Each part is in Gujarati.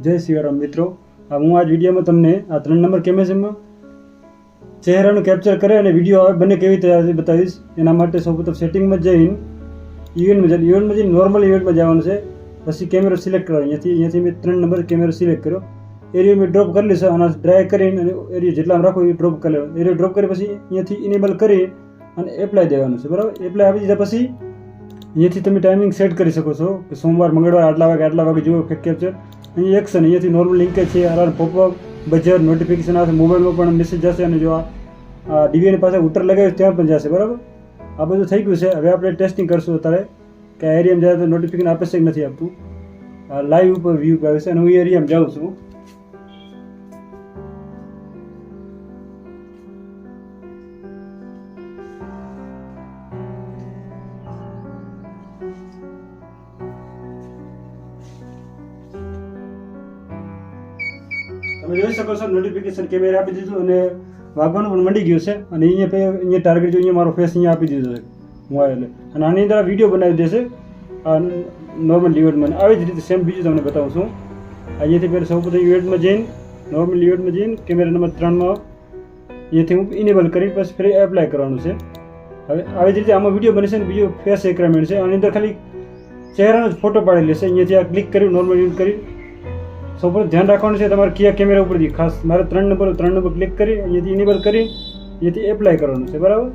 જય સિયારામ મિત્રો, હું આ વિડીયોમાં તમને આ 3 નંબર કેમેરામાં ચહેરાનું કેપ્ચર કરે અને વિડીયો આવે બંને કેવી રીતે બતાવીશ. એના માટે સૌપ્રથમ સેટિંગમાં જઈને ઇવેન્ટમાં જઈને નોર્મલ ઇવેન્ટમાં જવાનું છે. પછી કેમેરો સિલેક્ટ કરવાનો. અહીંયાથી મેં 3 નંબર કેમેરો સિલેક્ટ કર્યો. એરિયો મેં ડ્રોપ કરી લેશે અને ડ્રાય કરીને અને એરિયો જેટલા રાખો એ ડ્રોપ કરી લેવાનો. એરિયો ડ્રોપ કરી પછી અહીંયાથી ઇનેબલ કરી અને એપ્લાય દેવાનું છે. બરાબર, એપ્લાય આપી દીધા પછી અહીંયાથી તમે ટાઈમિંગ સેટ કરી શકો છો કે સોમવાર મંગળવાર આટલા વાગે જુઓ ફેક કેપ્ચર. અહીં એક્શન અહીંયાથી નોર્મલ લિંક છે, અલાર્મ પોપઅપ બજર નોટિફિકેશન આવશે, મોબાઈલમાં પણ મેસેજ જશે અને જો આ ડીવીની પાસે ઉટર લગાવ્યું ત્યાં પણ જશે. બરાબર, આ બધું થઈ ગયું છે. હવે આપણે ટેસ્ટિંગ કરશું અત્યારે કે આ એરિયામાં જાય તો નોટિફિકેશન આપે છે કે નથી આપતું. લાઈવ ઉપર વ્યૂ આવે છે અને હું એરિયામાં જાઉં છું. તમે જોઈ શકો છો નોટિફિકેશન કેમેરા આપી દીધું અને વાગવાનું પણ મંડી ગયું છે. અને અહીંયા ટાર્ગેટ જો અહીંયા મારો ફેસ અહીંયા આપી દીધો છે મોબાઈલ અને આની અંદર વિડીયો બનાવી દેશે આ નોર્મલ ઇવેન્ટમાં. આવી જ રીતે સેમ બીજું તમને બતાવું છું. અહીંયાથી પહેલાં સૌ પ્રથમ ઇવેન્ટમાં જઈને નોર્મલ ઇવેન્ટમાં જઈને કેમેરા નંબર 3માં અહીંયાથી હું ઇનેબલ કરી પછી ફરી એપ્લાય કરવાનું છે. હવે આવી જ રીતે આમાં વિડીયો બનશે ને બીજો ફેસ રિક્વાયરમેન્ટ છે. આની અંદર ખાલી ચહેરાનો જ ફોટો પાડી લેશે. અહીંયાથી આ ક્લિક કરી નોર્મલ ઇવેન્ટ કરી સૌપ્રથમ ધ્યાન રાખવાનું છે તમારે કયા કેમેરા ઉપરથી. ખાસ મારે 3 નંબર ક્લિક કરી અહીંયાથી ઇનેબલ કરી અહીંયાથી એપ્લાય કરવાનું છે. બરાબર,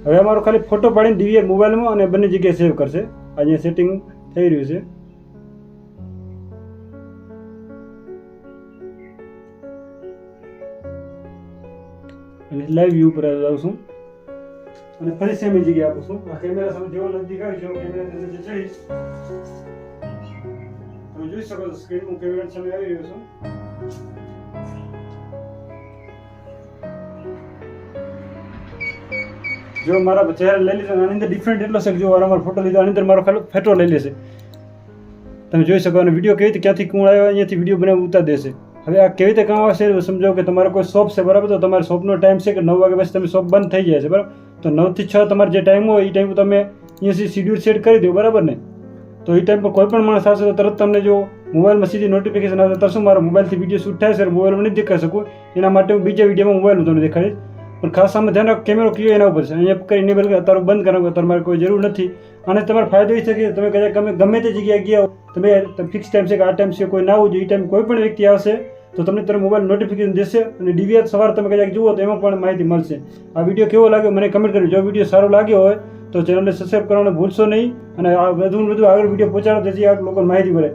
હવે અમારો ખાલી ફોટો પાડીને ડીવીઆર મોબાઈલમાં અને બંને જગ્યાએ સેવ કરશે. અહીંયા સેટિંગ થઈ રહ્યું છે. અને લાઈવ વ્યૂ પર આવું છું અને ફરી સેમ જગ્યાએ આપું છું. આ કેમેરા સામે જેવો નજીક આવી જાવ કેમેરા નીચે ચડીશ તમે જોઈ શકો છો સ્ક્રીન હું કેમેરા સામે આવી રહ્યો છું. જો મારા ચહેરા લઈ લીધો આની અંદર ડિફરન્ટ એટલો છે કે જો મારો ફોટો લીધો આની અંદર મારો ખાલી ફેટો લઈ લેશે. તમે જોઈ શકો અને વિડીયો કેવી રીતે ક્યાંથી કોણ આવ્યો અહીંયાથી વિડીયો બનાવી ઉતાર દેશે. હવે આ કેવી રીતે કામ આવશે સમજો કે તમારો કોઈ શોપ છે. બરાબર, તો તમારે શોપનો ટાઈમ છે કે 9 વાગ્યા પછી તમે શોપ બંધ થઈ જાય છે. બરાબર, તો 9 થી 6 તમારે જે ટાઈમ હોય એ ટાઈમ તમે અહીંયાથી શિડ્યુલ સેટ કરી દો. બરાબર ને, તો એ ટાઈમ પર કોઈ પણ માણસ આવશે તો તરત તમને જો મોબાઈલમાં સીધી નોટિફિકેશન આવે તો શું મારો મોબાઈલથી વિડીયો શૂટ થાય છે મોબાઈલમાં નથી દેખાઈ શકું. એના માટે હું બીજા વિડીયોમાં મોબાઈલમાં તમને દેખાડીશ. પણ ખાસ આમાં ધ્યાન રાખો કેમેરો કયો એના ઉપર છે. અહીંયા કરી ઇનેબલ કરી અત્યારે બંધ કરાવો તમારે કોઈ જરૂર નથી. અને તમારો ફાયદો એ છે કે તમે કદાચ ગમે તે જગ્યાએ ગયા તમે ફિક્સ ટાઈમ છે કે આ ટાઈમ છે કોઈ ના આવવું જોઈએ. એ ટાઈમ કોઈ પણ વ્યક્તિ આવશે તો તમને તમારો મોબાઈલ નોટિફિકેશન દેશે અને ડીવીઆર સવારે તમે કદાચ જુઓ તો એમાં પણ માહિતી મળશે. આ વિડીયો કેવો લાગ્યો મને કમેન્ટ કરજો. જો વિડીયો સારો લાગ્યો હોય તો ચેનલને સબસ્ક્રાઈબ કરવાનું ભૂલશો નહીં અને આ વધુ આગળ વિડીયો પહોંચાડો જેથી આ લોકોને માહિતી મળે.